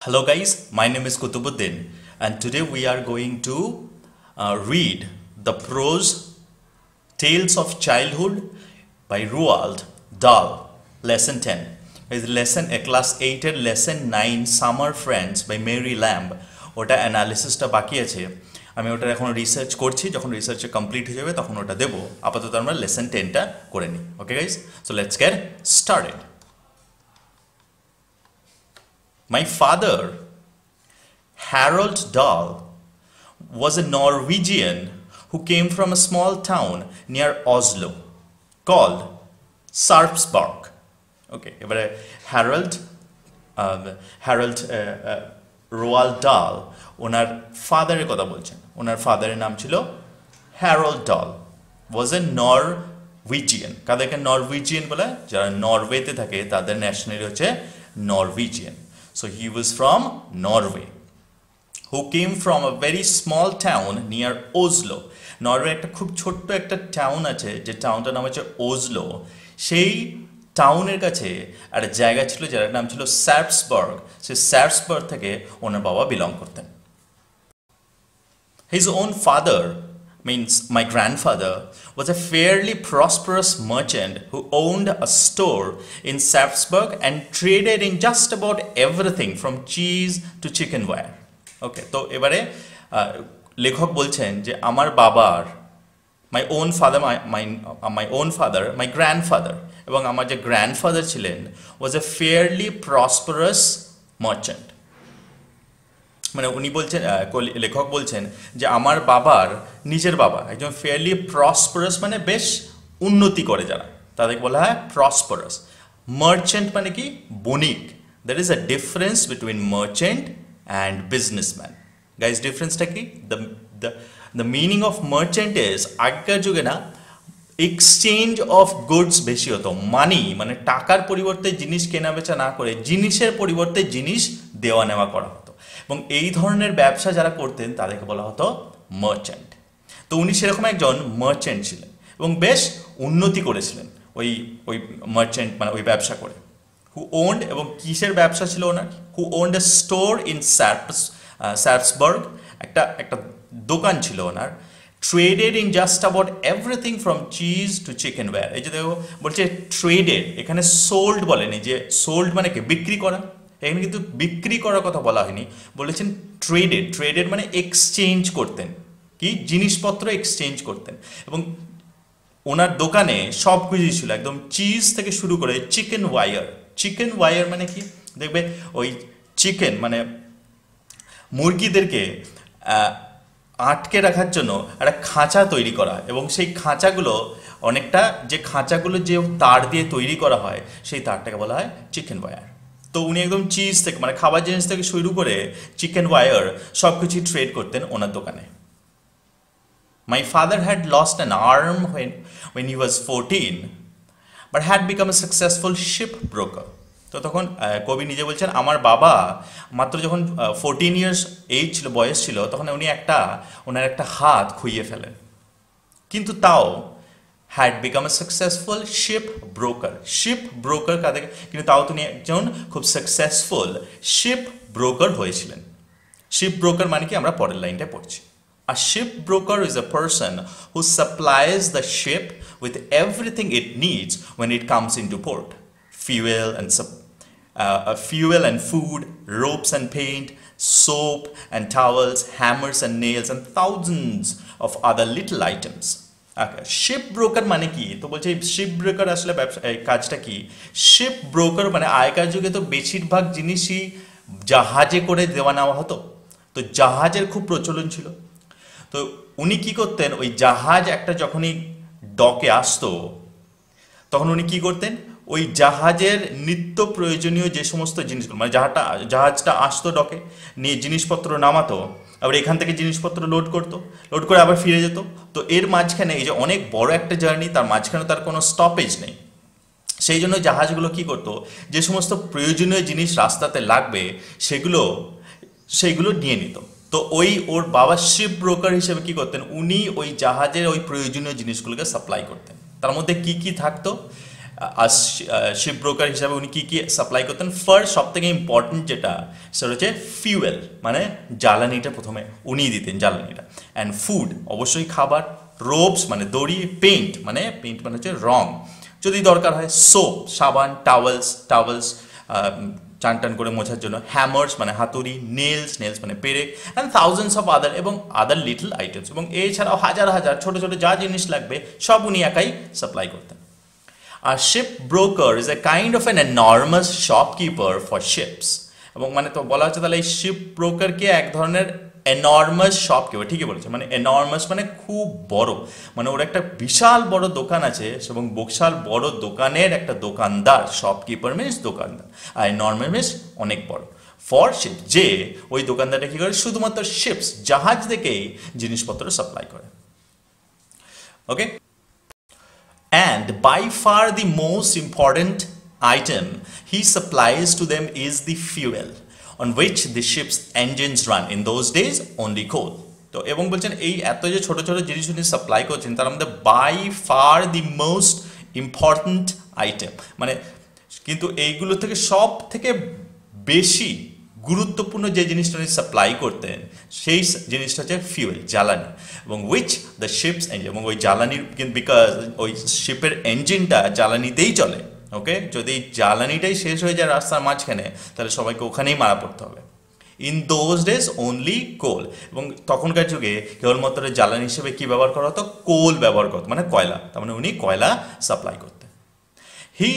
Hello guys, my name is Kutubuddin and today we are going to read the prose Tales of Childhood by Roald, Dahl, lesson 10. Is lesson class 8 এর lesson 9 Summer Friends by Mary Lamb. ওটা অ্যানালিসিসটা বাকি আছে। আমি ওটা এখন research করছি, যখন রিসার্চে complete হয়ে যাবে তখন ওটা দেব। আপাতত আমরা lesson 10টা করে নিই। Okay guys, so let's get started. My father, Harold Dahl, was a Norwegian who came from a small town near Oslo called Sarpsborg. Okay, এবারে Harold Roald Dahl ওনার ফাদারের কথা বলছেন। ওনার ফাদারের নাম ছিল Harold Dahl, was a Norwegian. কাদেরকে Norwegian বলে? যারা নরওয়েতে থাকে তাদের ন্যাশনালিটি হচ্ছে Norwegian. So he was from Norway, who came from a very small town near Oslo. Norway একটা খুব ছোট্ট একটা টাউন আছে, যে টাউনটার নাম হচ্ছে ওজলো। সেই টাউনের কাছে একটা জায়গা ছিল যার নাম ছিল সার্পসবার্গ। সেই সার্পসবার্গ থেকে ওনার বাবা বিলং করতেন। His own father, means my grandfather, was a fairly prosperous merchant who owned a store in Sarpsborg and traded in just about everything from cheese to chicken wire. Okay, তো এবারে লেখক বলছেন যে আমার বাবার my grandfather এবং আমার যে grandfather ছিলেন was a fairly prosperous merchant. মানে উনি বলছেন, লেখক বলছেন যে আমার বাবার নিজের বাবা একজন ফেয়ারলি প্রসপারাস, মানে বেশ উন্নতি করে যারা, তাদেরকে বলা হয় প্রসপারাস। মার্চেন্ট মানে কি? বণিক। That is a difference between merchant and businessman. Guys ডিফারেন্সটা কি? The meaning of merchant is, আগেকার যুগে না এক্সচেঞ্জ অফ গুডস বেশি হতো। মানি মানে টাকার পরিবর্তে জিনিস কেনা বেচা না করে জিনিসের পরিবর্তে জিনিস দেওয়া নেওয়া করা হতো, এবং এই ধরনের ব্যবসা যারা করতেন তাদেরকে বলা হতো মার্চেন্ট। তো উনি সেরকম একজন মার্চেন্ট ছিলেন এবং বেশ উন্নতি করেছিলেন ওই মার্চেন্ট মানে ওই ব্যবসা করে। হু ওন্ড, এবং কিসের ব্যবসা ছিল ওনার? Who owned a store in Sarpsborg, একটা দোকান ছিল ওনার। Traded in just about everything from cheese to chicken wire. এই যে দেখো বলছে ট্রেডেড, এখানে সোল্ড বলেনি, যে সোল্ড মানে কি? বিক্রি করা। এখানে কিন্তু বিক্রি করার কথা বলা হয়নি, বলেছেন ট্রেডেড মানে এক্সচেঞ্জ করতেন, কি জিনিসপত্র এক্সচেঞ্জ করতেন। এবং ওনার দোকানে সব কিছুই ছিল, একদম চিজ থেকে শুরু করে চিকেন ওয়ার মানে কি? দেখবে ওই চিকেন মানে মুরগিদেরকে আটকে রাখার জন্য একটা খাঁচা তৈরি করা, এবং সেই খাঁচাগুলো অনেকটা, যে খাঁচাগুলো যে তার দিয়ে তৈরি করা হয় সেই তারটাকে বলা হয় চিকেন ওয়্যার। তো উনি একদম চিজ থেকে মানে খাবার জিনিস থেকে শুরু করে চিকেন ওয়্যার সব কিছুই ট্রেড করতেন ওনার দোকানে। My father had lost an arm when he was 14, but had become a successful shipbroker. তো তখন কবি নিজে বলছেন আমার বাবা মাত্র যখন 14 ইয়ার্স বয়স ছিল তখন ওনার একটা হাত খুইয়ে ফেলেন, কিন্তু তাও had become a successful shipbroker কাদের, কিন্তু তাও তিনি একজন খুব সাকসেসফুল shipbroker হয়েছিলেন। shipbroker মানে কি? আমরা পরের লাইনটা পড়ছি। A shipbroker is a person who supplies the ship with everything it needs when it comes into port. Fuel and food, ropes and paint, soap and towels, hammers and nails, and thousands of other little items. Ship broker মানে কি? তো বলছে ship broker আসলে ব্যবসা কাজটা কি? Sheep broker মানে আগেকার যুগে তো বেশিরভাগ জিনিসই জাহাজে করে দেওয়া নেওয়া হতো, তো জাহাজের খুব প্রচলন ছিল। তো উনি কি করতেন, ওই জাহাজ একটা যখনই ডকে আসতো তখন উনি কি করতেন, ওই জাহাজের নিত্য প্রয়োজনীয় যে সমস্ত জিনিসগুলো, মানে জাহাজটা আসতো ডকে, নিয়ে জিনিসপত্র নামাতো, আবার এখান থেকে জিনিসপত্র লোড করে আবার ফিরে যেত। তো এর মাঝখানে এই যে অনেক বড় একটা জার্নি, তার মাঝখানে তার কোনো স্টপেজ নেই। সেই জন্য জাহাজগুলো কি করতো, যে সমস্ত প্রয়োজনীয় জিনিস রাস্তাতে লাগবে সেইগুলো নিয়ে নিত। তো ওর বাবা শিপ ব্রোকার হিসেবে কি করতেন, উনি ওই জাহাজের ওই প্রয়োজনীয় জিনিসগুলোকে সাপ্লাই করতেন। তার মধ্যে কি থাকতো? শিপ ব্রোকার হিসাবে উনি কি কি সাপ্লাই করতেন? ফার্স্ট সব থেকে ইম্পর্টেন্ট যেটা সেটা হচ্ছে ফিউয়েল, মানে জ্বালানিটা প্রথমে উনিই দিতেন, জ্বালানিটা। অ্যান্ড ফুড, অবশ্যই খাবার। রোপস মানে দড়ি। পেইন্ট মানে হচ্ছে রং যদি দরকার হয়। সোপ সাবান। টাওয়েলস চান টান করে মোছার জন্য। হ্যামার্স মানে হাতুড়ি। নেলস মানে পেরেক। অ্যান্ড থাউজেন্ডস অফ আদার, এবং আদার লিটল আইটেমস, এবং এছাড়াও হাজার হাজার ছোট ছোট যা জিনিস লাগবে সব উনি একাই সাপ্লাই করতেন। আর ship broker is a kind of an enormous shopkeeper for ships, এবং মানে তো বলা হচ্ছে তাহলে এই শিপ ব্রোকারকে এক ধরনের এনর্মাস শপকিপার, ঠিকই বলেছে, মানে এনর্মাস মানে খুব বড়, মানে ওর একটা বিশাল বড় দোকান আছে, এবং বিশাল বড় দোকানের একটা দোকানদার। শপকিপার মিনস দোকানদার, আর এনর্মাস মিনস অনেক বড়। ফর শিপ, যে ওই দোকানদারটা কি করে? শুধুমাত্র শিপস, জাহাজ থেকেই জিনিসপত্র সাপ্লাই করে। ওকে, and by far the most important item he supplies to them is the fuel on which the ship's engines run. In those days only coal. তো এবং বলছেন এই এত যে ছোট ছোট জিনিস উনি সাপ্লাই করছেন তার মধ্যে by far the most important item, মানে কিন্তু এইগুলো থেকে সব থেকে বেশি গুরুত্বপূর্ণ যে জিনিসটা উনি সাপ্লাই করতেন সেই জিনিসটা হচ্ছে ফিউয়েল, জ্বালানি, এবং উইচ দ্য শিপস এঞ্জিন, এবং ওই জ্বালানির, বিকজ ওই শিপের এঞ্জিনটা জ্বালানিতেই চলে। ওকে, যদি জ্বালানিটাই শেষ হয়ে যায় রাস্তার মাঝখানে তাহলে সবাইকে ওখানেই মারা পড়তে হবে। ইন দোজ ডেজ অনলি কোল, এবং তখনকার যুগে কেবলমাত্র জ্বালানি হিসেবে কি ব্যবহার করা হতো? কোল ব্যবহার করতো, মানে কয়লা। তার মানে উনি কয়লা সাপ্লাই করতেন। He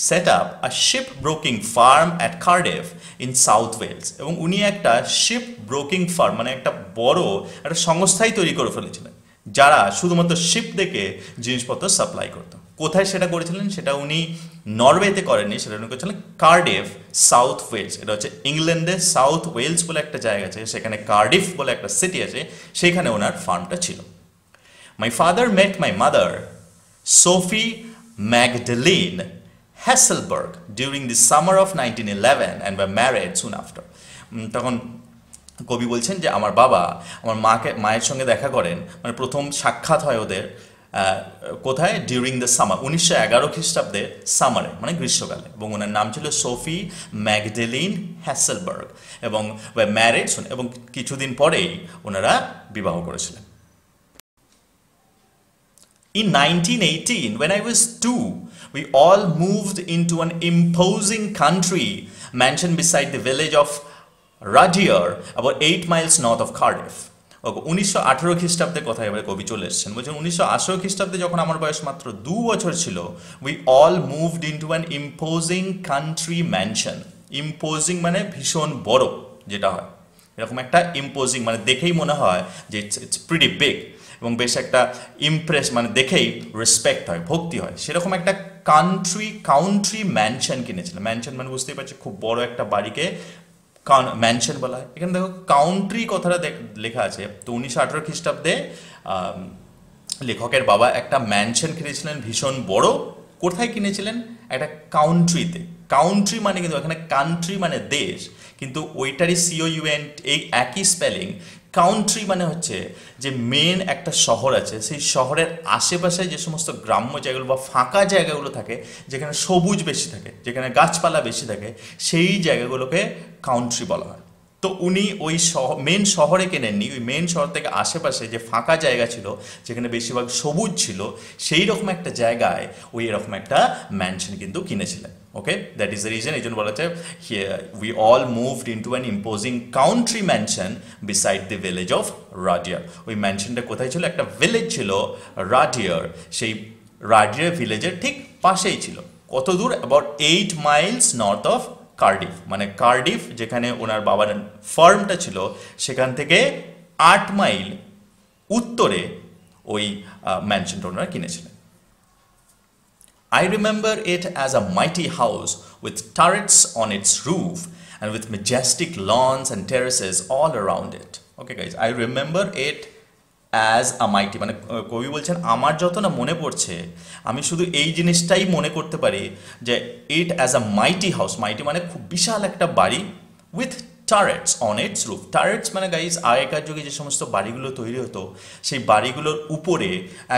set up a shipbroking farm at Cardiff in South Wales, এবং উনি একটা শিপ ব্রোকিং ফার্ম মানে একটা বড় একটা সংস্থাই তৈরি করে ফেলেছিলেন যারা শুধুমাত্র শিপ দেখে জিনিসপত্র সাপ্লাই করতো। কোথায় সেটা করেছিলেন? সেটা উনি নরওয়েতে করেননি, সেটা উনি করেছিলেন কার্ডিফ, সাউথ ওয়েলস। এটা হচ্ছে ইংল্যান্ডে সাউথ ওয়েলস বলে একটা জায়গা আছে, সেখানে কার্ডিফ বলে একটা সিটি আছে, সেখানে ওনার ফার্মটা ছিল। My father met my mother, Sophie Magdalene Hasselberg, during the summer of 1911 and were married soon after. তখন কবি বলছেন যে আমার বাবা আমার মায়ের সঙ্গে দেখা করেন, মানে প্রথম সাক্ষাৎ হয় ওদের কোথায়? ডিউরিং দ্য সামার, 1911 খ্রিস্টাব্দে সামারে, মানে গ্রীষ্মকালে, এবং ওনার নাম ছিল সোফি ম্যাগডেলিন হ্যাসেলবার্গ, এবং ম্যারিড সুন, এবং কিছুদিন পরেই ওনারা বিবাহ করেছিলেন। In 1918, when I was 2, we all moved into an imposing country mansion beside the village of Rudyard, about 8 miles north of Cardiff. 1918 খ্রিস্টাব্দের কথা এবারে কবি চলে এসেছেন, বলছেন 1918 খ্রিস্টাব্দে যখন আমার বয়স মাত্র 2 বছর ছিল, we all moved into an imposing country mansion. Imposing মানে ভীষণ বড় যেটা হয়, এরকম একটা ইম্পোজিং মানে দেখেই মনে হয় যে ইটস প্রিটি বিগ, এবং বেশ একটা ইমপ্রেস মানে দেখেই রেসপেক্ট হয়, ভক্তি হয়, সেরকম একটা কাউন্ট্রি ম্যানশন কিনেছিলেন। ম্যানশন মানে বুঝতেই পারছি খুব বড় একটা বাড়িকে ম্যানশন বলা হয়। এখানে দেখো কাউন্ট্রি কথাটা লেখা আছে। তো 1918 খ্রিস্টাব্দে লেখকের বাবা একটা ম্যানশন কিনেছিলেন ভীষণ বড়। কোথায় কিনেছিলেন? একটা কাউন্ট্রিতে। কাউন্ট্রি মানে কিন্তু এখানে কান্ট্রি মানে দেশ, কিন্তু ওইটারই COUN এই একই স্পেলিং। কাউন্ট্রি মানে হচ্ছে যে মেন একটা শহর আছে, সেই শহরের আশেপাশে যে সমস্ত গ্রাম্য জায়গাগুলো বা ফাঁকা জায়গাগুলো থাকে, যেখানে সবুজ বেশি থাকে, যেখানে গাছপালা বেশি থাকে, সেই জায়গাগুলোকে কাউন্ট্রি বলা হয়। তো উনি ওই মেন শহরে কেনেননি, ওই মেন শহর থেকে আশেপাশে যে ফাঁকা জায়গা ছিল, যেখানে বেশিরভাগ সবুজ ছিল, সেই রকম একটা জায়গায় ওই এরকম একটা ম্যানশন কিন্তু কিনেছিলেন। Okay, that is the reason. এই জন্য বলা হচ্ছে we all moved into an imposing country mansion beside the village of Radyr. ওই ম্যানশনটা কোথায় ছিল? একটা ভিলেজ ছিল রাডিয়ার, সেই রাডিয়ার ভিলেজের ঠিক পাশেই ছিল। কত দূর? About 8 Miles north of Cardiff, মানে কার্ডিফ যেখানে ওনার বাবার ফার্মটা ছিল সেখান থেকে 8 মাইল উত্তরে ওই ম্যানশনটা ওনারা কিনেছিলেন। I remember it as a mighty house with turrets on its roof and with majestic lawns and terraces all around it. Okay guys, I remember it as a mighty, মানে কবি বলছেন আমার যত না মনে পড়ছে আমি শুধু এই জিনিসটাই মনে করতে পারি যে ইট অ্যাজ আ মাইটি হাউস। মাইটি মানে খুব বিশাল একটা বাড়ি, উইথ টারেটস অন ইটস রুফ। টারেটস মানে গাইজ আগেকার যুগে যে সমস্ত বাড়িগুলো তৈরি হতো সেই বাড়িগুলোর উপরে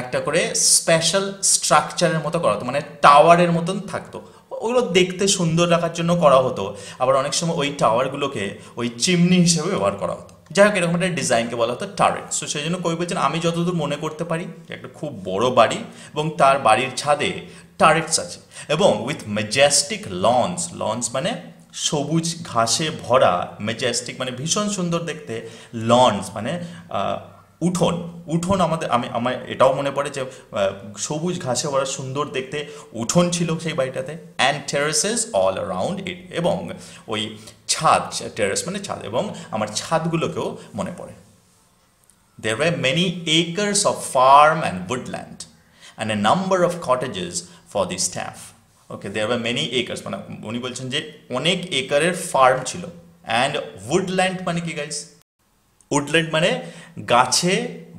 একটা করে স্পেশাল স্ট্রাকচারের মতো করা হতো, মানে টাওয়ারের মতন থাকতো। ওগুলো দেখতে সুন্দর রাখার জন্য করা হতো, আবার অনেক সময় ওই টাওয়ারগুলোকে ওই চিমনি হিসেবে ব্যবহার করা হতো। যাই হোক, এরকম একটা ডিজাইনকে বলা হতো টারেট। সো সেই জন্য কবি বলছেন, আমি যতদূর মনে করতে পারি একটা খুব বড় বাড়ি এবং তার বাড়ির ছাদে টারেটস আছে এবং উইথ ম্যাজেস্টিক লঞ্চ। লঞ্চ মানে সবুজ ঘাসে ভরা, ম্যাজেস্টিক মানে ভীষণ সুন্দর দেখতে, লঞ্চ মানে উঠোন। উঠোন আমার এটাও মনে পড়ে যে সবুজ ঘাসে ভরা সুন্দর দেখতে উঠোন ছিল সেই বাড়িটাতে। অ্যান্ড টেরেসেস অল অ্যারাউন্ড ইট, এবং ওই ছাদ, টেরেস মানে ছাদ, এবং আমার ছাদগুলোকেও মনে পড়ে। There were many acres of farm and woodland and a number of cottages for the staff. Okay, there were many acres, মানে উনি বলছেন যে অনেক একরের ফার্ম ছিল। অ্যান্ড woodland মানে কি গাইস? উডল্যান্ড মানে গাছে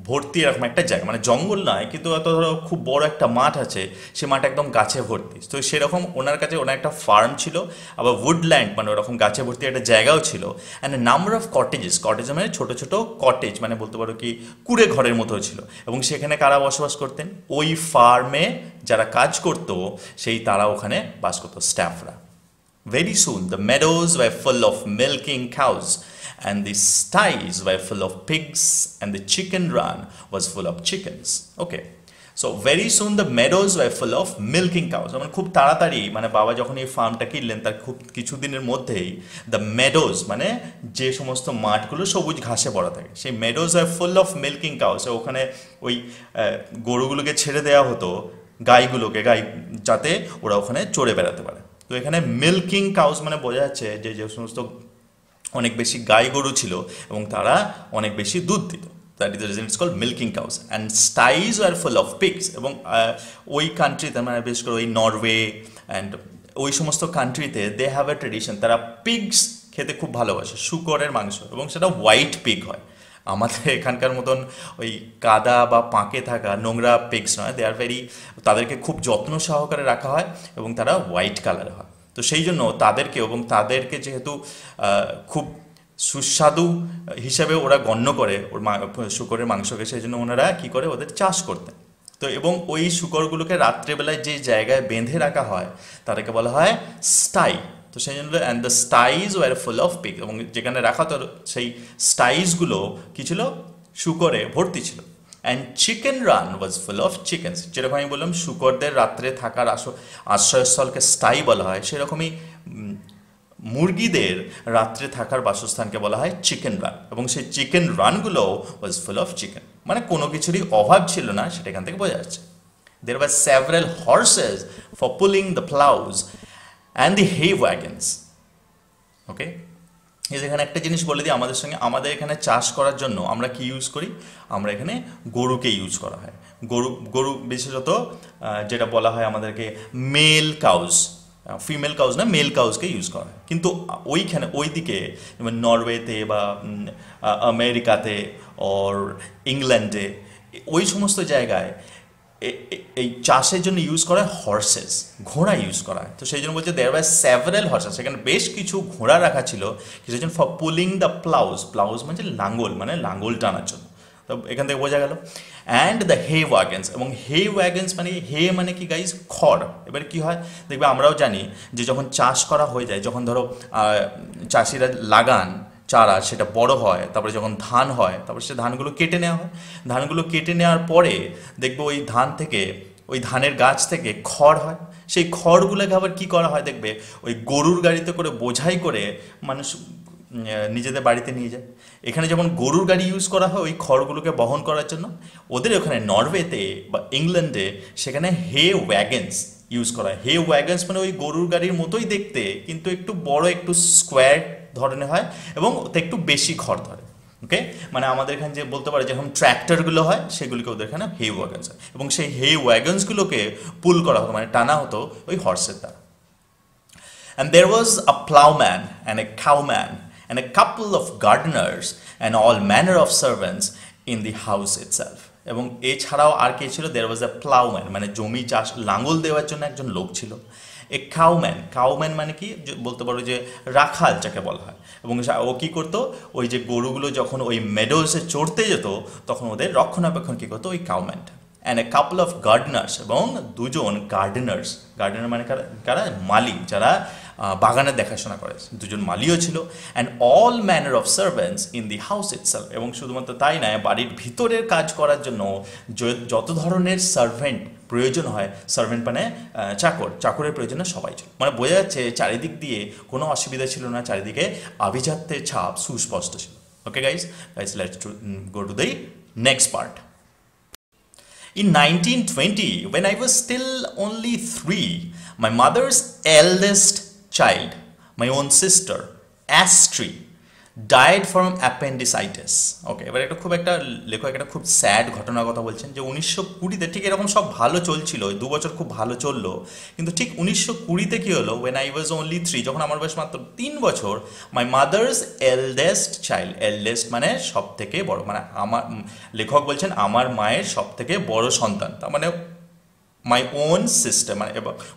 ভর্তি এরকম একটা জায়গা, মানে জঙ্গল নয় কিন্তু অত ধরো খুব বড় একটা মাঠ আছে, সে মাঠ একদম গাছে ভর্তি। তো সেরকম ওনার কাছে ওনার একটা ফার্ম ছিল, আবার উডল্যান্ড মানে ওরকম গাছে ভর্তি একটা জায়গাও ছিল। And number of cottages, cottage মানে ছোটো ছোটো কটেজ, মানে বলতে পারো কি কুড়ে ঘরের মতো ছিল। এবং সেখানে কারা বসবাস করতেন? ওই ফার্মে যারা কাজ করতো সেই তারা ওখানে বাস করতো, স্টাফরা। Very soon the meadows were full of milking cows and the sties were full of pigs and the chicken run was full of chickens. Okay, so very soon the meadows were full of milking cows. মানে খুব তাড়াতাড়ি, মানে বাবা যখন এই ফার্মটা কিনলেন তার খুব কিছুদিনের মধ্যেই দ্য মেডোজ মানে যে সমস্ত মাঠগুলো সবুজ ঘাসে ভরা থাকে, সেই মেডোজ আর ফুল অফ মিল্কিং কাউস। ওখানে ওই গরুগুলোকে ছেড়ে দেওয়া হতো, গাইগুলোকে, গাই যাতে ওরা ওখানে চড়ে বেড়াতে পারে। তো এখানে মিল্কিং কাউস মানে বোঝা যাচ্ছে যে যে সমস্ত অনেক বেশি গাই গরু ছিল এবং তারা অনেক বেশি দুধ দিত, that is the reason it's called milking cows. And sties are full of pigs, এবং ওই কান্ট্রিতে মানে বিশেষ করে ওই নরওয়ে অ্যান্ড ওই সমস্ত কান্ট্রিতে দে হ্যাভ এ ট্রেডিশন, তারা পিগস খেতে খুব ভালোবাসে, শূকরের মাংস, এবং সেটা হোয়াইট পিগ হয়। আমাদের এখানকার মতন ওই কাদা বা পাঁকে থাকা নোংরা পিগস নয়, দে আর ভেরি, তাদেরকে খুব যত্ন সহকারে রাখা হয় এবং তারা হোয়াইট কালারের হয়। তো সেই জন্য তাদেরকে, এবং তাদেরকে যেহেতু খুব সুস্বাদু হিসাবে ওরা গণ্য করে ওর শূকরের মাংসকে, সেই জন্য ওনারা কী করে ওদের চাষ করতেন। তো এবং ওই শূকরগুলোকে রাত্রেবেলায় যে জায়গায় বেঁধে রাখা হয় তাদেরকে বলা হয় স্টাই। তো সেই জন্য and the styes were full of pig, এবং যেখানে রাখা তো সেই স্টাইজগুলো কী ছিল? শূকরে ভর্তি ছিল। And chicken run was full of chickens, যেরকম আমি বললাম শূকরদের রাত্রে থাকার আশ্রয়স্থলকে স্টাই বলা হয়, সেরকমই মুরগিদের রাত্রে থাকার বাসস্থানকে বলা হয় চিকেন রান, এবং সেই চিকেন রানগুলো ওয়াজ ফুল অফ চিকেন, মানে কোনো কিছুরই অভাব ছিল না, সেটা এখান থেকে বোঝা যাচ্ছে। There were several horses for pulling the plows and the hay wagons. ওকে, এখানে একটা জিনিস বলে দিই, আমাদের এখানে চাষ করার জন্য আমরা কি ইউজ করি? আমরা এখানে গরুকে ইউজ করা হয়। গরু বিশেষত যেটা বলা হয় আমাদেরকে মেল কাউজ, ফিমেল কাউজ না, মেল কাউজকে ইউজ করা হয়। কিন্তু ওইখানে ওইদিকে যেমন নরওয়েতে বা আমেরিকাতে ওর ইংল্যান্ডে ওই সমস্ত জায়গায় এই চাষের জন্য ইউজ করা হয় হর্সেস, ঘোড়া ইউজ করা হয়। তো সেই জন্য বলছে দেয়ার ওয়ার সেভারাল হর্সেস, সেখানে বেশ কিছু ঘোড়া রাখা ছিল কিছুর জন্য, ফর পুলিং দ্য প্লাউজ। প্লাউজ মানে লাঙ্গল, মানে লাঙ্গল টানার জন্য। তো এখান থেকে বোঝা গেল। অ্যান্ড দ্য হে ওয়াগেন্স, এবং হে ওয়াগেন্স মানে হে মানে কি গাইজ? খড়। এবার কি হয় দেখবে, আমরাও জানি যে যখন চাষ করা হয়ে যায়, যখন ধরো চাষিরা লাগান চারা, সেটা বড় হয়, তারপরে যখন ধান হয়, তারপরে সে ধানগুলো কেটে নেওয়া হয়। ধানগুলো কেটে নেওয়ার পরে দেখবে ওই ধান থেকে, ওই ধানের গাছ থেকে খড় হয়। সেই খড়গুলোকে আবার কী করা হয় দেখবে, ওই গরুর গাড়িতে করে বোঝাই করে মানুষ নিজেদের বাড়িতে নিয়ে যায়। এখানে যেমন গরুর গাড়ি ইউজ করা হয় ওই খড়গুলোকে বহন করার জন্য, ওদের ওখানে নরওয়েতে বা ইংল্যান্ডে সেখানে হে ওয়াগেন্স ইউজ করা হয়। হে ওয়াগেন্স মানে ওই গরুর গাড়ির মতোই দেখতে, কিন্তু একটু বড়, একটু স্কোয়ার ধরনের হয় এবং ওতে একটু বেশি খড় ধরে। ওকে, মানে আমাদের এখানে যে বলতে পারে যেরকম ট্র্যাক্টরগুলো হয়, সেগুলিকে ওদের এখানে হে ওয়াগন্স হয়, এবং সেই হে ওয়াগন্সগুলোকে পুল করা হতো, মানে টানা হতো ওই হর্সের দ্বারা। And there was a plowman and a cowman and a couple of gardeners and all manner of servants in the house itself. এবং এছাড়াও আর কে ছিল? there was a plowman, মানে জমি চাষ লাঙ্গল দেওয়ার জন্য একজন লোক ছিল, এ কাউম্যান মানে কি বলতে পারো যে রাখাল যাকে বলা হয়, এবং ও কি করতো, ওই যে গরুগুলো যখন ওই মেডোসে চড়তে যেত তখন ওদের রক্ষণাবেক্ষণ কি করতো ওই কাউম্যান। অ্যান্ড এ কাপল অফ গার্ডনার্স, এবং দুজন গার্ডেনার্স, গার্ডেনার মানে কারা, মালি, যারা বাগানের দেখাশোনা করে, দুজন মালিও ছিল। And all manner of servants in the house itself, এবং শুধুমাত্র তাই নয়, বাড়ির ভিতরের কাজ করার জন্য যত ধরনের সার্ভেন্ট প্রয়োজন হয়, সার্ভেন্ট মানে চাকরের প্রয়োজনে সবাই ছিল। মানে বোঝা যাচ্ছে চারিদিক দিয়ে কোনো অসুবিধা ছিল না, চারিদিকে আভিজাত্যের ছাপ সুস্পষ্ট ছিল। Okay guys, let's go to the next part. In 1920, when I was still only 3, my mother's eldest child, my own sister, Astrid, died from appendicitis. ওকে, এবার একটা লেখক একটা খুব স্যাড ঘটনার কথা বলছেন, যে 1920-তে ঠিক এরকম সব ভালো চলছিল, 2 বছর খুব ভালো চললো, কিন্তু ঠিক 1920-তে কী হলো, when I was only 3, যখন আমার বয়স মাত্র 3 বছর, my mother's eldest child, eldest মানে সব থেকে বড়, মানে আমার, লেখক বলছেন আমার মায়ের সব থেকে বড় সন্তান, তার মানে মাই ওন সিস্টার, মানে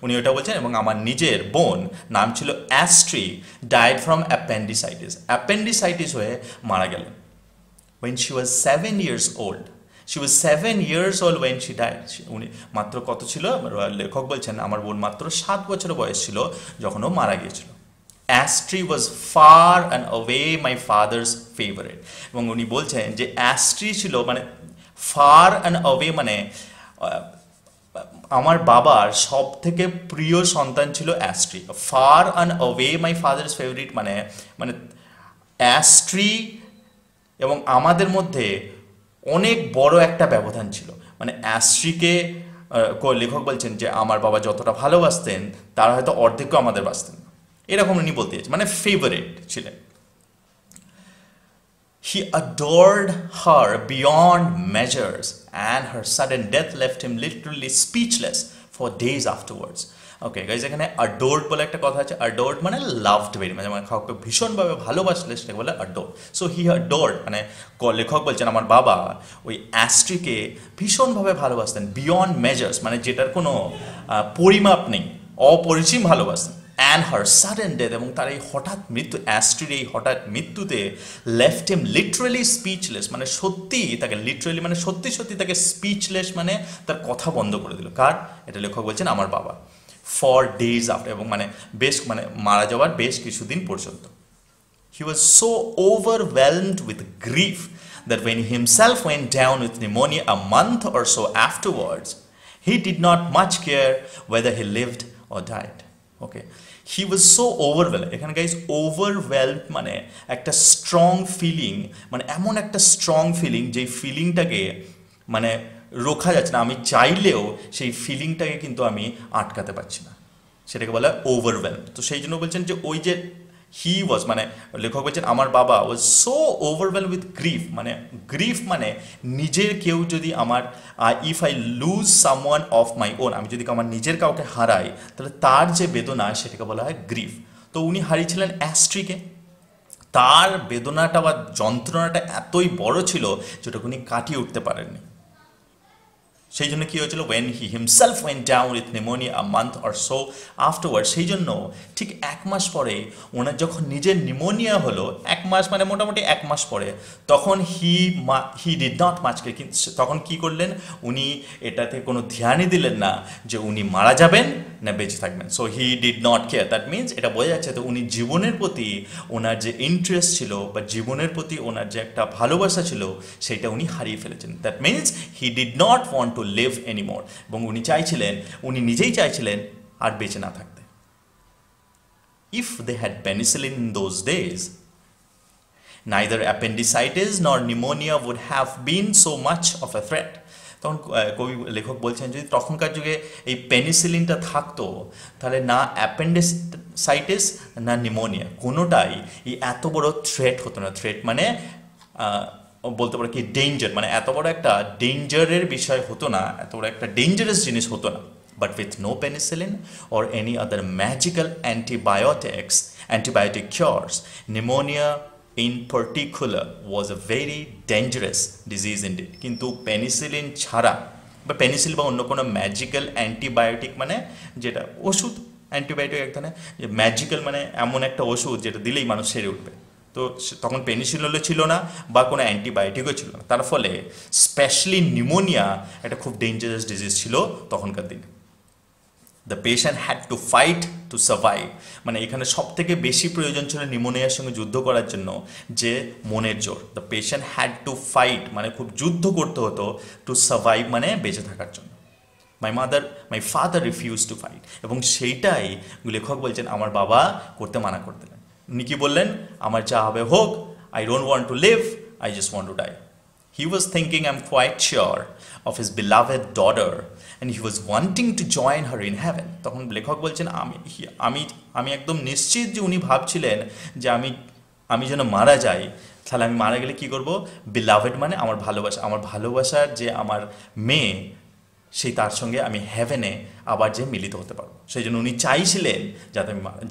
উনি ওটা বলছেন, এবং আমার নিজের বোন নাম ছিল অ্যাস্ট্রি, ডায়েড ফ্রম অ্যাপেন্ডিসাইটিস হয়ে মারা গেলেন when she was 7 years old. She was 7 years old when she died. উনি মাত্র কত ছিল, লেখক বলছেন আমার বোন মাত্র 7 বছর বয়স ছিল যখন ও মারা গিয়েছিল। অ্যাস্ট্রি was far and away my father's favorite, এবং উনি বলছেন যে অ্যাস্ট্রি ছিল মানে far and away মানে আমার বাবার সব থেকে প্রিয় সন্তান ছিল Astri. Far and away my father's favourite মানে মানে অ্যাস্ট্রি এবং আমাদের মধ্যে অনেক বড় একটা ব্যবধান ছিল। মানে অ্যাস্ট্রিকে লেখক বলছেন যে আমার বাবা যতটা ভালোবাসতেন তার হয়তো অর্ধেকও আমাদের বাসতেন, এরকম উনি বলতে চাইছেন, মানে ফেভারিট ছিলেন। He adored her beyond measures, and her sudden death left him literally speechless for days afterwards. Okay guys, এখানে adored বলে একটা কথা আছে, adored মানে লাভড ভেরি, মানে কাউকে ভীষণভাবে ভালোবাসলে সেটাকে বলে adored. সো হি adored মানে লেখক বলছেন আমার বাবা ওই অ্যাস্ট্রিকে ভীষণভাবে ভালোবাসতেন, বিয়ন্ড মেজার্স মানে যেটার কোনো পরিমাপ নেই, অপরিসীম ভালোবাসতেন। অ্যান্ড হার সাডেন ডেথ, এবং তার এই হঠাৎ মৃত্যু, অ্যাস্ট্রির এই হঠাৎ মৃত্যুতে লেফট হিম লিটারালি স্পিচলেস, মানে সত্যি তাকে লিটারালি মানে সত্যি সত্যি তাকে স্পিচলেস মানে তার কথা বন্ধ করে দিল। কার? এটা লেখক বলছেন আমার বাবা। ফর ডেজ আফটার, এবং মানে বেশ মানে মারা যাওয়ার বেশ কিছুদিন পর্যন্ত। He was so overwhelmed with grief that when he himself went down with pneumonia a month or so afterwards, he did not much care whether he lived or died. Okay, he was so overwhelmed, এখানে guys overwhelmed মানে একটা strong feeling, মানে এমন একটা strong feeling যেই ফিলিংটাকে মানে রোখা যাচ্ছে না, আমি চাইলেও সেই ফিলিংটাকে কিন্তু আমি আটকাতে পারছি না, সেটাকে বলা হয় ওভারওয়েলড। তো সেই জন্য বলছেন যে ওই যে হি ওয়াজ মানে লেখক বলছেন আমার বাবা was so overwhelmed with grief, মানে গ্রিফ মানে নিজের কেউ যদি আমার if I lose someone of my own, আমি যদি আমার নিজের কাউকে হারাই তাহলে তার যে বেদনা সেটাকে বলা হয় গ্রিফ। তো উনি হারিয়েছিলেন অ্যাস্ট্রিকে, তার বেদনাটা বা যন্ত্রণাটা এতই বড় ছিল যেটা উনি কাটিয়ে উঠতে পারেননি। সেই জন্য কী হয়েছিল, when he himself went down with pneumonia a month or so afterwards, সেই জন্য ঠিক 1 মাস পরে ওনার যখন নিজের নিউমোনিয়া হলো, 1 মাস মানে মোটামুটি 1 মাস পরে, তখন হি ডিড নট মাচ কেয়ার, কিন্তু তখন কী করলেন উনি এটাতে কোনো ধ্যানই দিলেন না যে উনি মারা যাবেন না বেঁচে থাকবেন। So he did not care, that means এটা বোঝা যাচ্ছে তো উনি জীবনের প্রতি ওনার যে ইন্টারেস্ট ছিল বা জীবনের প্রতি ওনার যে একটা ভালোবাসা ছিল সেইটা উনি হারিয়ে ফেলেছেন। That means he did not want to live anymore, এবং উনি নিজেই চাইছিলেন আর বেঁচে না থাকতে। If they had penicillin in those days, neither appendicitis nor pneumonia would have been so much of a threat. তখন লেখক বলছেন যদি তখনকার যুগে এই পেনিসিলিনটা থাকতো তাহলে না অ্যাপেন্ডিসাইটিস না নিউমোনিয়া কোনোটাই এই এত বড় থ্রেট হতো না। থ্রেট মানে বলতে পারো কি ডেঞ্জার, মানে এত বড় একটা ডেঞ্জারের বিষয় হতো না, এত বড় একটা ডেঞ্জারাস জিনিস হতো না। But with no penicillin or any other magical antibiotic cures, pneumonia in particular was a very dangerous disease indeed. কিন্তু পেনিসিলিন ছাড়া বা পেনিসিলিন বা অন্য কোনো ম্যাজিক্যাল অ্যান্টিবায়োটিক মানে যেটা ওষুধ অ্যান্টিবায়োটিক এক ধরনের যে ম্যাজিক্যাল, মানে এমন একটা ওষুধ যেটা দিলেই মানুষ সেরে উঠবে। তো তখন পেনিসিলিনও ছিল না বা কোনো অ্যান্টিবায়োটিকও ছিল না, তার ফলে স্পেশালি নিউমোনিয়া একটা খুব ডেঞ্জারাস ডিজিজ ছিল তখনকার দিনে। The patient had to fight to survive, মানে এখানে সব থেকে বেশি প্রয়োজন ছিল নিউমোনিয়ার সঙ্গে যুদ্ধ করার জন্য যে মনের জোর। The patient had to fight মানে খুব যুদ্ধ করতে হতো, টু সার্ভাইভ মানে বেঁচে থাকার জন্য। My father refuse to fight, এবং সেইটাই লেখক বলছেন আমার বাবা করতে মানা করে দিলেন। উনি কি বললেন, আমার যা হবে হোক, I don't want to live, I just want to die. He was thinking, I'm quite sure, of his beloved daughter, and he was wanting to join her in heaven. তখন লেখক বলছেন আমি একদম নিশ্চিত যে উনি ভাবছিলেন যে আমি যেন মারা যাই, তাহলে আমি মারা গেলে কি করব, beloved মানে আমার ভালোবাসা, আমার ভালোবাসার যে আমার মেয়ে, সেই তার সঙ্গে আমি হেভেনে আবার যে মিলিত হতে পারবো, সেই জন্য উনি চাইছিলেন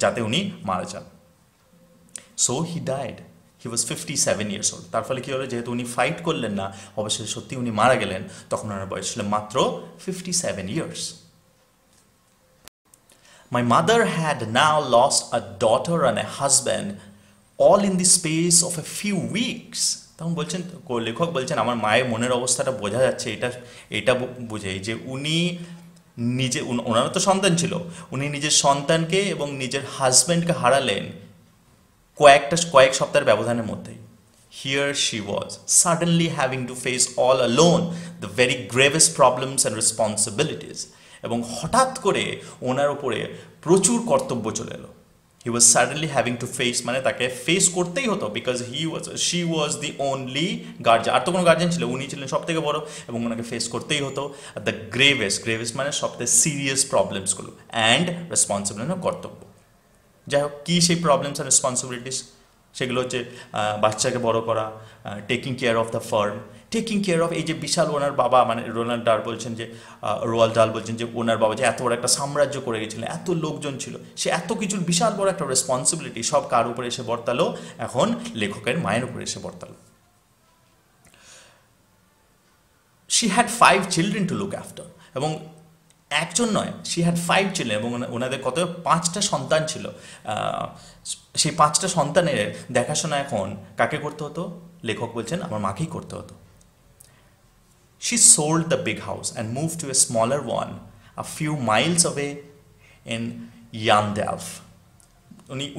যাতে উনি মারা যান। So he died, he was 57 years old। তার ফলে কী হলো, যেহেতু উনি ফাইট করলেন না, অবশ্যই সত্যি উনি মারা গেলেন, তখন ওনার বয়স ছিল মাত্র 57 years। My mother had now lost a daughter and a husband all in the space of a few weeks। তখন বলছেন, লেখক বলছেন আমার মায়ের মনের অবস্থাটা বোঝা যাচ্ছে, এটা বুঝেই যে উনি নিজে, ওনারও তো সন্তান ছিল, উনি নিজের সন্তানকে এবং নিজের হাজব্যান্ডকে হারালেন কয়েক সপ্তাহের ব্যবধানের মধ্যেই। Here she was, suddenly having to face all alone the very gravest problems and responsibilities, এবং হঠাৎ করে ওনার উপরে প্রচুর কর্তব্য চলে এলো। He was suddenly having to face মানে তাকে ফেস করতেই হতো, because she was the only guardian, আর তো কোনো গার্জিয়ান ছিল, উনি ছিলেন সব থেকে বড়, এবং ওনাকে ফেস করতেই হতো দ্য গ্রেভেস্ট মানে সবথেকে সিরিয়াস প্রবলেমসগুলো, অ্যান্ড রেসপন্সিবল কর্তব্য। যাই হোক, কী সেই প্রবলেমস অ্যান্ড রেসপন্সিবিলিটিস, সেগুলো হচ্ছে বাচ্চাকে বড় করা, taking care of the farm, taking care of, এই যে বিশাল ওনার বাবা মানে রোনাল্ড ডাল বলছেন যে রোয়াল্ড ডাল বলছেন যে ওনার বাবা যে এত বড় একটা সাম্রাজ্য করে গেছিলেন, এত লোকজন ছিল, সে এত কিছুর বিশাল বড় একটা রেসপন্সিবিলিটি সব কার উপরে এসে বর্তালো, এখন লেখকের মায়ের উপরে এসে বর্তালো। She had 5 children to look after, এবং একজন নয়, শি হ্যাড 5 children, এবং ওনাদের কত 5টা সন্তান ছিল। সেই 5টা সন্তানের দেখাশোনা এখন কাকে করতে হতো, লেখক বলছেন আমার মাকেই করতে হতো। She sold the big house and moved to a smaller one a few miles away in Yandalf.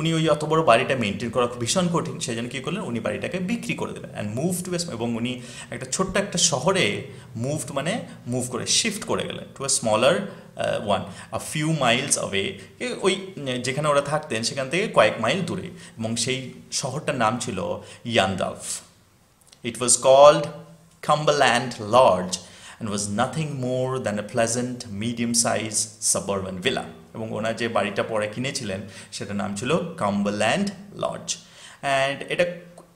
উনি ওই অত বড় বাড়িটা মেনটেন করা ভীষণ কঠিন, সেই জন্য কী করলেন, উনি বাড়িটাকে বিক্রি করে দেবেন, অ্যান্ড মুভ টু, এবং উনি একটা ছোট্ট একটা শহরে মুভ করে শিফট করে গেলেন to a smaller one a few miles away, ওই যেখানে ওরা থাকতেন সেখান থেকে কয়েক মাইল দূরে, এবং সেই শহরটার নাম ছিল Llandaff. It was called Cumberland Lodge and was nothing more than a pleasant medium-sized suburban villa, এবং ওনার যে বাড়িটা পরে কিনেছিলেন সেটার নাম ছিল কাম্বারল্যান্ড লজ। অ্যান্ড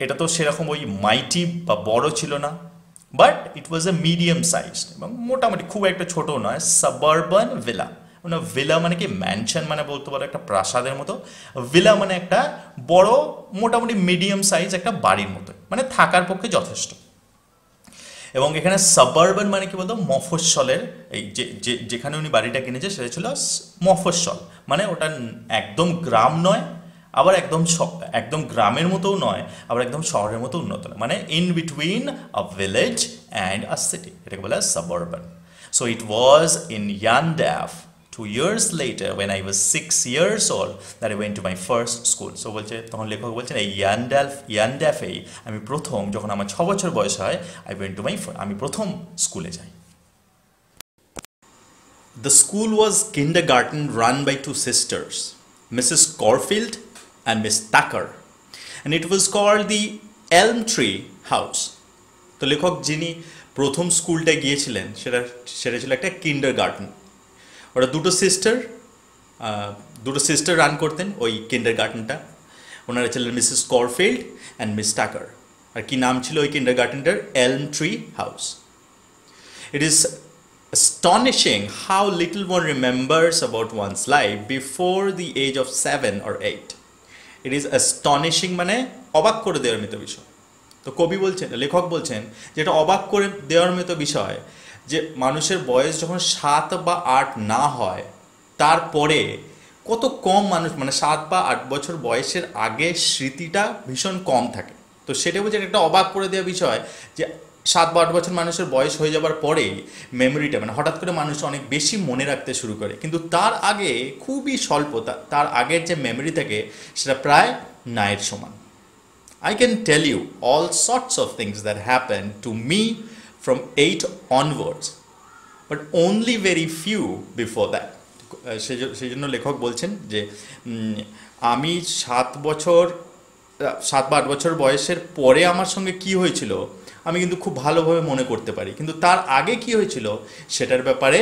এটা তো সেরকম ওই মাইটি বা বড় ছিল না, but it was A medium sized, এবং মোটামুটি খুব একটা ছোট নয়, সাবারবান ভিলা। মানে ভিলা মানে কি, ম্যানশন মানে বলতে পারো একটা প্রাসাদের মতো, ভিলা মানে একটা বড় মোটামুটি মিডিয়াম সাইজ একটা বাড়ির মতো, মানে থাকার পক্ষে যথেষ্ট। এবং এখানে সাবারবান মানে কি বলতো, মফস্বলের, এই যেখানে উনি বাড়িটা কিনেছে সেটা ছিল মফস্বল, মানে ওটা একদম গ্রাম নয়, আবার একদম গ্রামের মতোও নয়, আবার একদম শহরের মতো উন্নত নয়, মানে in between a village and a city, এটাকে বলা হয় suburban. So it was in Llandaff 2 years later when I was 6 years old that I went to my first school. So বলছে, তখন লেখক বলছেন এই ইয়ান্ডাফেই আমি প্রথম, যখন আমার 6 বছর বয়স হয়, আমি প্রথম স্কুলে যাই। The school was kindergarten run by 2 sisters, Mrs. Corfield and Miss Tucker, and it was called the Elm Tree House. তো লেখক যিনি প্রথম স্কুলটা গিয়েছিলেন সেটা ছিল একটা কিন্ডারগার্টেন। ওরা দুটো সিস্টার রান করতেন ওই কিন্ডারগার্টেনটা। ওনারা ছিলেন মিসেস করফিল্ড অ্যান্ড মিস টাকার। আর কি নাম ছিল ওই কিন্ডারগার্টেনটার? এলম tree house. It is astonishing how little one remembers about one's life before the age of 7 or 8. It is astonishing মানে অবাক করে দেওয়ার মতো বিষয়। তো লেখক বলছেন যে এটা অবাক করে দেওয়ার মতো বিষয় যে মানুষের বয়স যখন 7 বা 8 না হয় তারপরে কত কম মানুষ মানে 7 বা 8 বছর বয়সের আগে স্মৃতিটা ভীষণ কম থাকে। তো সেটা বুঝে একটা অবাক করে দেওয়া বিষয় যে 7 বা 8 বছর মানুষের বয়স হয়ে যাবার পরেই মেমোরিটা মানে হঠাৎ করে মানুষ অনেক বেশি মনে রাখতে শুরু করে, কিন্তু তার আগে খুবই স্বল্প, তার আগের যে মেমোরি থাকে সেটা প্রায় নায়ের সমান। I can tell you all sorts of things that happened to me from 8 onwards, but only very few before that. সেই জন্য লেখক বলছেন যে আমি 7 বা 8 বছর বয়সের পরে আমার সঙ্গে কি হয়েছিল আমি কিন্তু খুব ভালোভাবে মনে করতে পারি, কিন্তু তার আগে কি হয়েছিল সেটার ব্যাপারে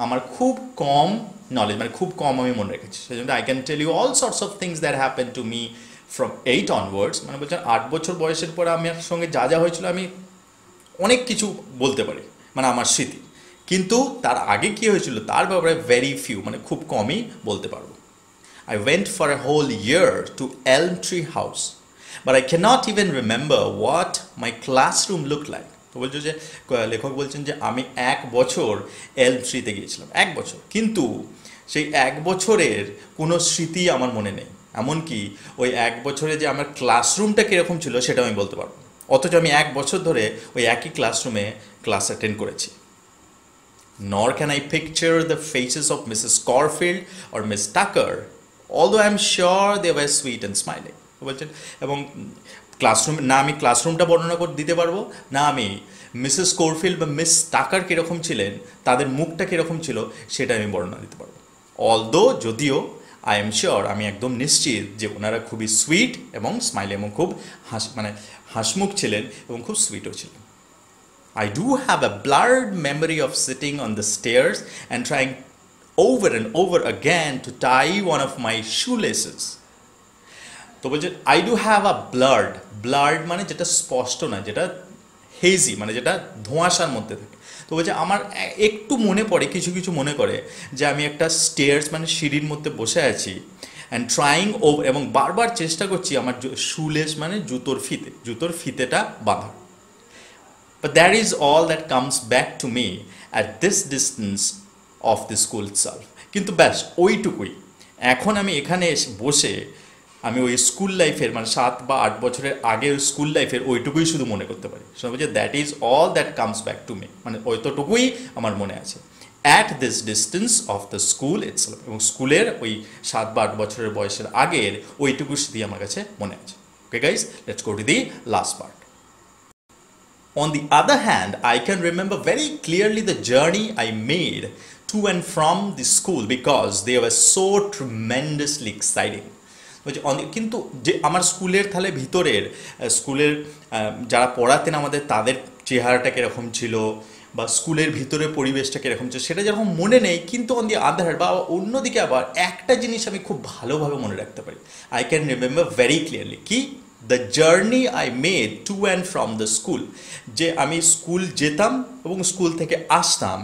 আমার খুব কম নলেজ, মানে খুব কম আমি মনে রেখেছি। সেই জন্য I can tell you all sorts of things that happen to me from 8 onwards, মানে বলছেন 8 বছর বয়সের পরে আমার সঙ্গে যা যা হয়েছিল আমি অনেক কিছু বলতে পারি, মানে আমার স্মৃতি, কিন্তু তার আগে কি হয়েছিল তার ব্যাপারে ভেরি ফিউ, মানে খুব কমই বলতে পারবো। I went for a whole year to Elm Tree House, but I cannot even remember what my classroom looked like. তো বলছো যে লেখক বলছেন যে আমি 1 বছর এলম ট্রিতে গিয়েছিলাম, 1 বছর, কিন্তু সেই 1 বছরের কোনো স্মৃতি আমার মনে নেই, এমনকি ওই 1 বছরে যে আমার ক্লাসরুমটা কীরকম ছিল সেটাও আমি বলতে পারবো, অথচ আমি 1 বছর ধরে ওই একই ক্লাসরুমে ক্লাস অ্যাটেন্ড করেছি। Nor can I picture the faces of Mrs. Corfield or Miss Tucker, although I'm sure they were sweet and smiling. বলছেন এবং ক্লাসরুম না আমি ক্লাসরুমটা বর্ণনা করে দিতে পারবো, না আমি মিসেস কোরফিল্ড বা মিস টাকার কীরকম ছিলেন তাদের মুখটা কীরকম ছিল সেটা আমি বর্ণনা দিতে পারবো। অলদো যদিও আই এম শিওর আমি একদম নিশ্চিত যে ওনারা খুবই সুইট এবং স্মাইল এবং খুব মানে হাসমুখ ছিলেন এবং খুব সুইটও ছিলেন। I do have a blurred memory of sitting on the stairs and trying over and over again to tie one of my shoelaces. তো বলছে I do have a blurred মানে যেটা স্পষ্ট না, যেটা হেজি মানে যেটা ধোঁয়াশার মধ্যে থাকে। তো বলছে আমার একটু মনে পড়ে, কিছু কিছু মনে করে যে আমি একটা স্টেয়ার্স মানে সিঁড়ির মধ্যে বসে আছি অ্যান্ড ট্রাইং ওভার এবং বারবার চেষ্টা করছি আমার শুলেস মানে জুতোর ফিতেটা বাঁধা। But that is all that comes back to me at this distance of the school itself. কিন্তু ব্যাস ওইটুকুই, এখন আমি এখানে বসে আমি ওই স্কুল লাইফের মানে 7 বা 8 বছরের আগের স্কুল লাইফের ওইটুকুই শুধু মনে করতে পারি। শোনা বলছে that is all that comes back to me, মানে ওইটুকুই আমার মনে আছে at this distance of the school itself, এবং স্কুলের ওই 7 বা 8 বছরের বয়সের আগের ওইটুকু স্মৃতি আমার কাছে মনে আছে। Okay guys, let's go to the last part. On the other hand, I can remember very clearly the journey I made to and from the school because they were so tremendously exciting. কিন্তু যে আমার স্কুলের তাহলে ভিতরের স্কুলের যারা পড়াতেন আমাদের তাদের চেহারাটা কীরকম ছিল বা স্কুলের ভিতরে পরিবেশটা কীরকম ছিল সেটা যেরকম মনে নেই, কিন্তু অন দি আদার হ্যান্ড বা অন্যদিকে আবার একটা জিনিস আমি খুব ভালোভাবে মনে রাখতে পারি, I can remember very clearly. কি? The journey I made to and from the school, যে আমি স্কুল যেতাম এবং স্কুল থেকে আসতাম,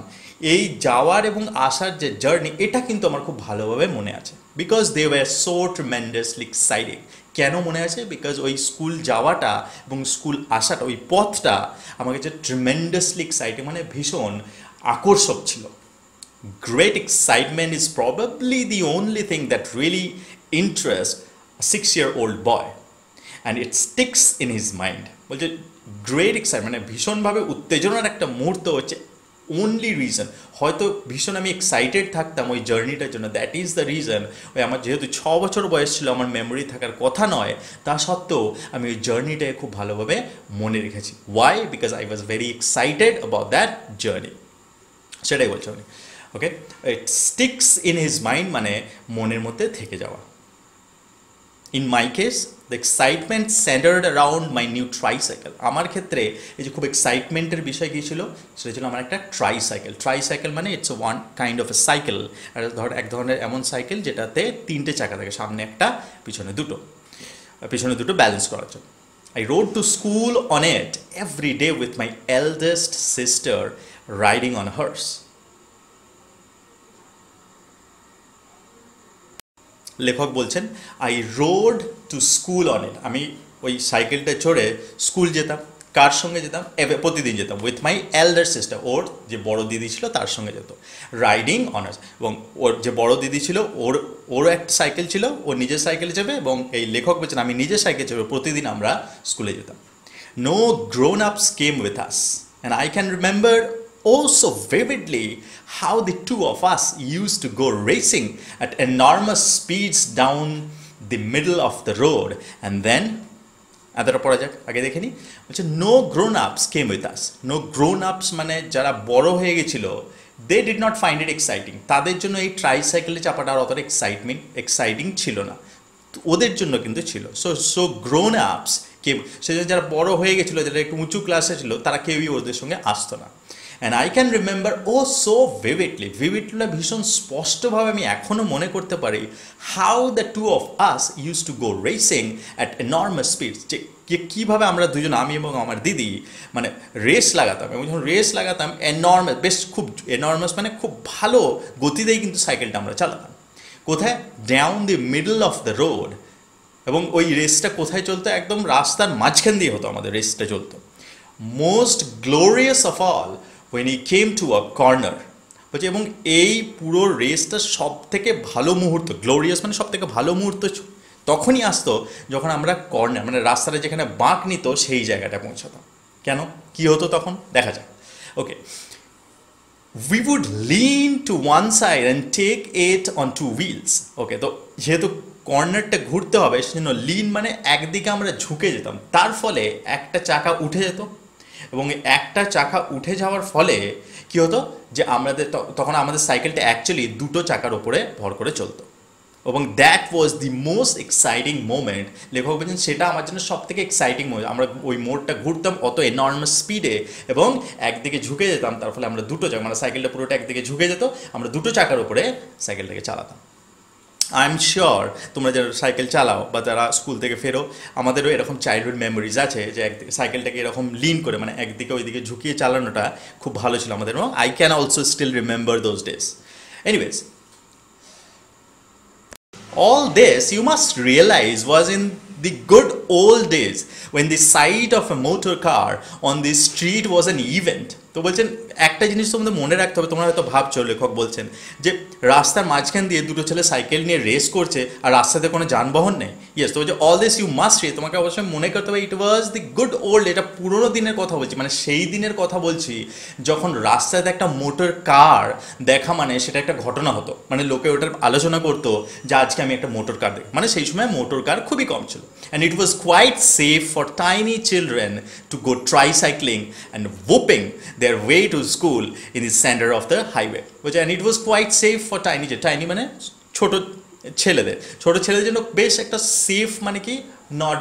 এই যাওয়ার এবং আসার যে জার্নি এটা কিন্তু আমার খুব ভালোভাবে মনে আছে। Because they were so tremendously exciting. কেন মনে আছে? বিকজ ওই স্কুল যাওয়াটা এবং স্কুল আসাটা ওই পথটা আমার কাছে ট্রিমেন্ডাসলি এক্সাইটিং মানে ভীষণ আকর্ষক ছিল। Great excitement is probably the only thing that really interest a 6-year-old boy and it sticks in his mind. বলছে গ্রেট এক্সাইটমেন্ট মানে ভীষণভাবে উত্তেজনার একটা মুহূর্ত হচ্ছে অনলি রিজন, হয়তো ভীষণ আমি এক্সাইটেড থাকতাম ওই জার্নিটার জন্য, দ্যাট ইজ দ্য রিজন। ওই আমার যেহেতু 6 বছর বয়স ছিল, আমার মেমোরি থাকার কথা নয়, তা সত্ত্বেও আমি ওই জার্নিটাকে খুব ভালোভাবে মনে রেখেছি। Why? Because I was very excited about that journey, সেটাই বলছি আমি। Okay, it sticks in his mind মানে মনের মধ্যে থেকে যাওয়া। In my case the excitement centred around my new tricycle. আমার ক্ষেত্রে এই যে খুব এক্সাইটমেন্টের বিষয় কী ছিল, সেটা ছিল আমার একটা ট্রাইসাইকেল মানে it's one kind of A cycle, এক ধরনের এমন সাইকেল যেটাতে 3টে চাকা থাকে, সামনে একটা পিছনে দুটো ব্যালেন্স করার জন্য। I rode to school on it every day with my eldest sister riding on a horse. লেখক বলছেন I road to school on it, আমি ওই সাইকেলটা চড়ে স্কুল যেতাম। কার সঙ্গে যেতাম? প্রতিদিন যেতাম উইথ মাই এল্ডার সিস্টার, ওর যে বড় দিদি ছিল তার সঙ্গে যেত, রাইডিং অনার্স। এবং ওর যে বড় দিদি ছিল ওরও একটা সাইকেল ছিল, ওর নিজের সাইকেলে যাবে, এবং এই লেখক বলছেন আমি নিজের সাইকেল চেপে প্রতিদিন আমরা স্কুলে যেতাম। No grown ups came with us, and I can remember also vividly how the two of us used to go racing at enormous speeds down the middle of the road, and then এতটা পড়া যাক, আগে দেখে নিই। বলছে no grown ups came with us. No grown ups মানে যারা বড় হয়ে গেছিল, they did not find it exciting. তাদের জন্য এই ট্রাইসাইকেলে চাপাটা আর অতটা এক্সাইটিং ছিল না, ওদের জন্য কিন্তু ছিল। সো গ্রোন আপস কেম, সেজন্য যারা বড় হয়ে গেছিলো, যারা একটু উঁচু ক্লাসে ছিল, তারা কেউই ওদের সঙ্গে আসতো না। And I can remember so vividly ভীষণ স্পষ্টভাবে আমি এখনও মনে করতে পারি how the two of us used to go racing at enormous speeds, যে কীভাবে আমরা দুজন, আমি এবং আমার দিদি, মানে রেস লাগাতাম। এবং যখন রেস লাগাতাম এনর্মাস, বেশ খুব এনর্মাস মানে খুব ভালো গতিতেই কিন্তু সাইকেলটা আমরা চালাতাম। কোথায়? Down the middle of the road. এবং ওই রেসটা কোথায় চলতো? একদম রাস্তার মাঝখান দিয়ে হতো আমাদের রেসটা চলতো। Most glorious of all when he came to a corner, বলছে, এবং এই পুরো রেসটা সব থেকে ভালো মুহূর্ত, গ্লোরিয়াস মানে সব থেকে ভালো মুহূর্ত তখনই আসতো যখন আমরা কর্নার, মানে রাস্তাটা যেখানে বাঁক নিত সেই জায়গাটা পৌঁছাতাম। কেন, কি হতো তখন দেখা যাক। ওকে, we would lean to one side and take it on two wheels. ওকে, তো যেহেতু কর্নারটা ঘুরতে হবে, সেজন্য লিন মানে একদিকে আমরা ঝুঁকে যেতাম, তার ফলে একটা চাকা উঠে যেত, এবং একটা চাকা উঠে যাওয়ার ফলে কী হতো যে তখন আমাদের সাইকেলটা অ্যাকচুয়ালি দুটো চাকার ওপরে ভর করে চলতো, এবং that was the most exciting moment. লেখক বলছেন সেটা আমার জন্য সব থেকে এক্সাইটিং মোমেন্ট। আমরা ওই মোড়টা ঘুরতাম অত এনর্মাস স্পিডে, এবং একদিকে ঝুঁকে যেতাম, তার ফলে আমরা দুটো চাকা, মানে সাইকেলটা পুরোটা একদিকে ঝুঁকে যেত, আমরা দুটো চাকার উপরে সাইকেলটাকে চালাতাম। আই এম শিওর তোমরা যারা সাইকেল চালাও বা যারা স্কুল থেকে ফেরো, আমাদেরও এরকম চাইল্ডহুড মেমোরিজ আছে যে সাইকেলটাকে এরকম লিন করে, মানে একদিকে ওইদিকে ঝুঁকিয়ে চালানোটা খুব ভালো ছিল আমাদের। এবং I can also still remember those days. Anyways, all this you must realize was in the good old days when the sight of a motor car on the street was an event. তো বলছেন একটা জিনিস তোমাদের মনে রাখতে হবে, তোমরা হয়তো ভাবছো, লেখক বলছেন যে রাস্তার মাঝখান দিয়ে দুটো ছেলে সাইকেল নিয়ে রেস করছে আর রাস্তাতে কোনো যানবাহন নেই। ইয়েস, তো বলছে all this you must read, তোমাকে অবশ্যই মনে করতে হবে ইট ওয়াজ দি গুড ওল্ড, এটা পুরোনো দিনের কথা বলছি, মানে সেই দিনের কথা বলছি যখন রাস্তাতে একটা মোটর কার দেখা মানে সেটা একটা ঘটনা হতো, মানে লোকে ওটার আলোচনা করতো যে আজকে আমি একটা মোটর কার দেখি। মানে সেই সময় মোটর কার খুবই কম ছিল, and it was quite safe for tiny children to go tricycling and whooping their way to school in the center of the highway. And it was quite safe for tiny মানে ছোট ছেলেদের জন্য বেশ একটা safe, মানে কি not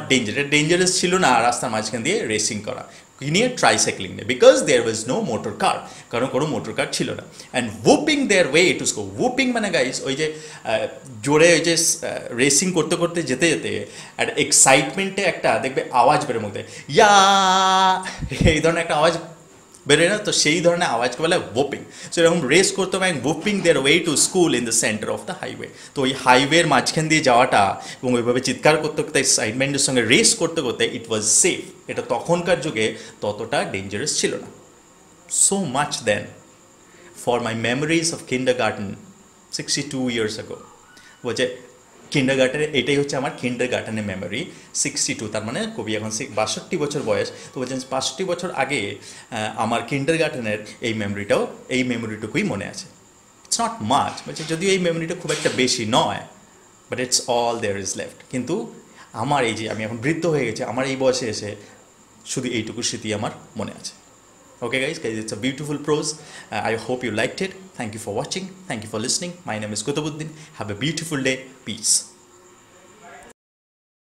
dangerous ছিল না রাস্তার মাঝখান দিয়ে রেসিং করা, কি নিয়ে? ট্রাইসাইক্লিং নিয়ে, because there was no motor car, কারণ কোনো মোটর কার ছিল না। And whooping their way to school, whooping মানে গাইস ওই যে জোরে ওই যে রেসিং করতে করতে যেতে যেতে একটা এক্সাইটমেন্টে একটা দেখবে আওয়াজ বেরোর মধ্যে, ইয়া, এই ধরনের একটা আওয়াজ বেরোয় না, তো সেই ধরনের আওয়াজকে বলে whooping। সো এরকম রেস করতে হবে, whooping their way to school in the center of the highway। তো ওই হাইওয়ের মাঝখান দিয়ে যাওয়াটা এবং ওইভাবে চিৎকার করতে করতে এক্সাইটমেন্টের সঙ্গে রেস করতে করতে ইট ওয়াজ সেফ, এটা তখনকার যুগে ততটা ডেঞ্জারাস ছিল না। So much then for my memories of kindergarten 62 years ago। বলছে কিন্ডারগার্টেনের, এটাই হচ্ছে আমার কিন্ডারগার্টেনের মেমোরি 62, তার মানে কবি এখন 62 বছর বয়স। তো বলছেন 62 বছর আগে আমার কিন্ডারগার্টেনের এই মেমোরিটুকুই মনে আছে। ইটস নট মাচ, বলছে যদিও এই মেমোরিটা খুব একটা বেশি নয়, but it's all there is left. কিন্তু আমার এই যে আমি এখন বৃদ্ধ হয়ে গেছি, আমার এই বয়সে এসে শুধু এইটুকু স্মৃতি আমার মনে আছে। Okay guys, it's a beautiful prose. I hope you liked it. Thank you for watching. Thank you for listening. My name is Kutubuddin. Have a beautiful day. Peace.